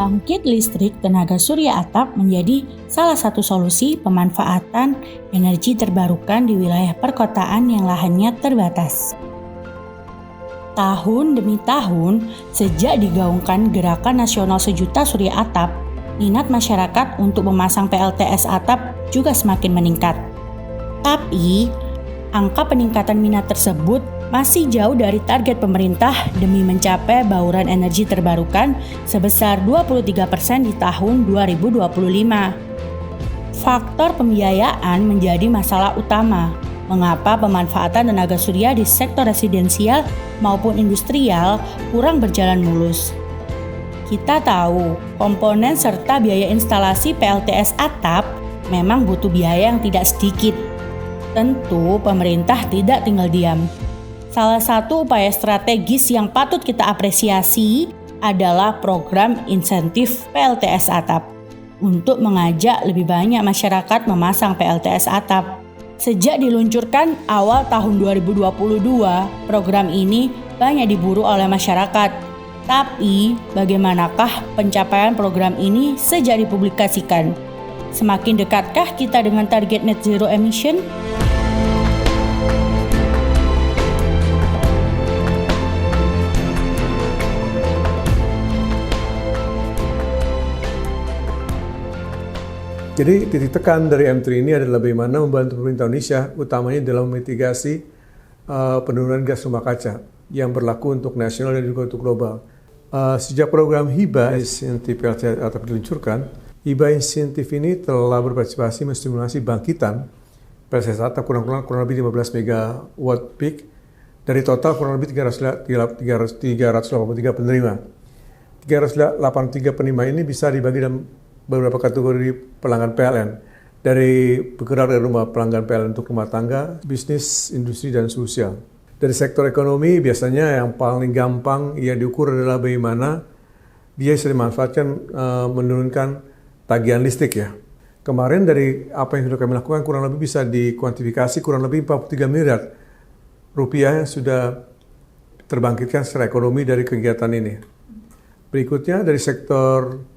Pembangkit listrik tenaga surya atap menjadi salah satu solusi pemanfaatan energi terbarukan di wilayah perkotaan yang lahannya terbatas. Tahun demi tahun, sejak digaungkan Gerakan Nasional Sejuta Surya Atap, minat masyarakat untuk memasang PLTS atap juga semakin meningkat. Tapi, angka peningkatan minat tersebut masih jauh dari target pemerintah demi mencapai bauran energi terbarukan sebesar 23% di tahun 2025. Faktor pembiayaan menjadi masalah utama. Mengapa pemanfaatan tenaga surya di sektor residensial maupun industrial kurang berjalan mulus? Kita tahu, komponen serta biaya instalasi PLTS atap memang butuh biaya yang tidak sedikit. Tentu, pemerintah tidak tinggal diam. Salah satu upaya strategis yang patut kita apresiasi adalah program insentif PLTS atap untuk mengajak lebih banyak masyarakat memasang PLTS atap. Sejak diluncurkan awal tahun 2022, program ini banyak diburu oleh masyarakat. Tapi, bagaimanakah pencapaian program ini sejak dipublikasikan? Semakin dekatkah kita dengan target net zero emission? Jadi titik tekan dari M3 ini adalah bagaimana membantu pemerintah Indonesia, utamanya dalam mitigasi penurunan gas rumah kaca yang berlaku untuk nasional dan juga untuk global. Sejak program hibah insentif PLTS atap diluncurkan, hibah insentif ini telah berpartisipasi menstimulasi bangkitan PLTS atap kurang lebih 15 megawatt peak dari total kurang lebih 383 penerima. 383 penerima ini bisa dibagi dalam beberapa kategori pelanggan PLN, dari bergerak dari rumah pelanggan PLN untuk rumah tangga, bisnis, industri, dan sosial. Dari sektor ekonomi biasanya yang paling gampang yang diukur adalah bagaimana dia bisa dimanfaatkan menurunkan tagihan listrik ya. Kemarin dari apa yang sudah kami lakukan kurang lebih bisa dikuantifikasi kurang lebih 43 miliar rupiah yang sudah terbangkitkan secara ekonomi dari kegiatan ini. Berikutnya dari sektor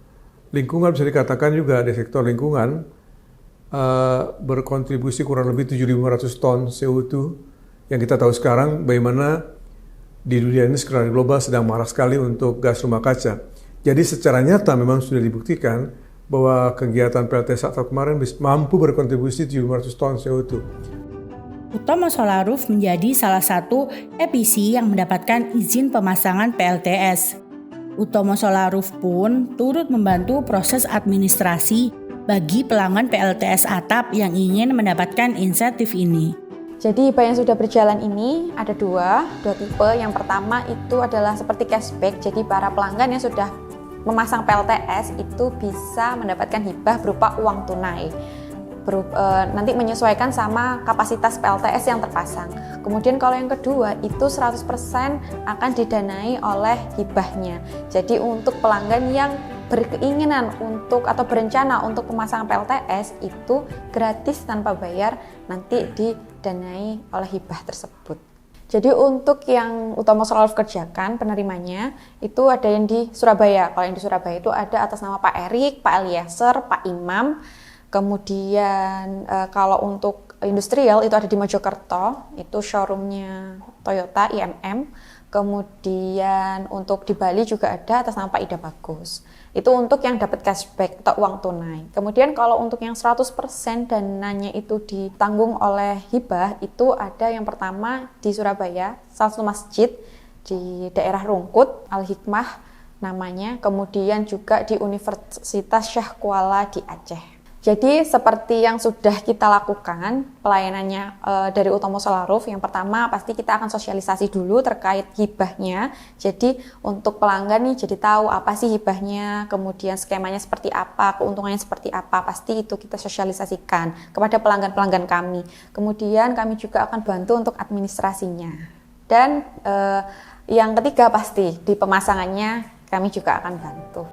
lingkungan bisa dikatakan juga di sektor lingkungan berkontribusi kurang lebih 7.500 ton CO2 yang kita tahu sekarang bagaimana di dunia ini sekarang global sedang marah sekali untuk gas rumah kaca. Jadi secara nyata memang sudah dibuktikan bahwa kegiatan PLTS atap kemarin mampu berkontribusi 7.500 ton CO2. Utomo Solar Roof menjadi salah satu EPC yang mendapatkan izin pemasangan PLTS. Utomo Solar Roof pun turut membantu proses administrasi bagi pelanggan PLTS atap yang ingin mendapatkan insentif ini. Jadi hibah yang sudah berjalan ini ada dua tipe. Yang pertama itu adalah seperti cashback, jadi para pelanggan yang sudah memasang PLTS itu bisa mendapatkan hibah berupa uang tunai. Nanti menyesuaikan sama kapasitas PLTS yang terpasang. Kemudian kalau yang kedua itu 100% akan didanai oleh hibahnya. Jadi untuk pelanggan yang berkeinginan untuk atau berencana untuk pemasangan PLTS itu gratis tanpa bayar, nanti didanai oleh hibah tersebut. Jadi untuk yang Utomo Solar Roof kerjakan penerimanya itu ada yang di Surabaya. Kalau yang di Surabaya itu ada atas nama Pak Erik, Pak Eliezer, Pak Imam. Kemudian kalau untuk industrial itu ada di Mojokerto, itu showroomnya Toyota IMM. Kemudian untuk di Bali juga ada atas nama Pak Ida Bagus. Itu untuk yang dapat cashback atau uang tunai. Kemudian kalau untuk yang 100% dananya itu ditanggung oleh hibah, itu ada yang pertama di Surabaya, salah satu masjid di daerah Rungkut, Al-Hikmah namanya. Kemudian juga di Universitas Syekh Kuala di Aceh. Jadi seperti yang sudah kita lakukan pelayanannya dari Utomo Solar Roof, yang pertama pasti kita akan sosialisasi dulu terkait hibahnya. Jadi untuk pelanggan nih jadi tahu apa sih hibahnya, kemudian skemanya seperti apa, keuntungannya seperti apa, pasti itu kita sosialisasikan kepada pelanggan-pelanggan kami. Kemudian kami juga akan bantu untuk administrasinya. Dan yang ketiga pasti di pemasangannya kami juga akan bantu.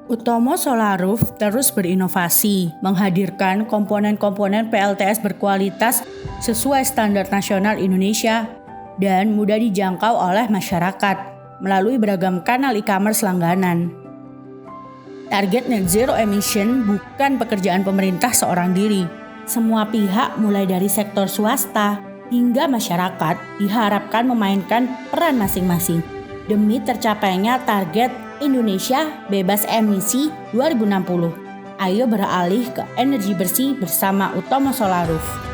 Utomo Solar Roof terus berinovasi, menghadirkan komponen-komponen PLTS berkualitas sesuai standar nasional Indonesia dan mudah dijangkau oleh masyarakat melalui beragam kanal e-commerce langganan. Target net zero emission bukan pekerjaan pemerintah seorang diri. Semua pihak mulai dari sektor swasta hingga masyarakat diharapkan memainkan peran masing-masing demi tercapainya target Indonesia bebas emisi 2060. Ayo beralih ke energi bersih bersama Utomo Solaruf.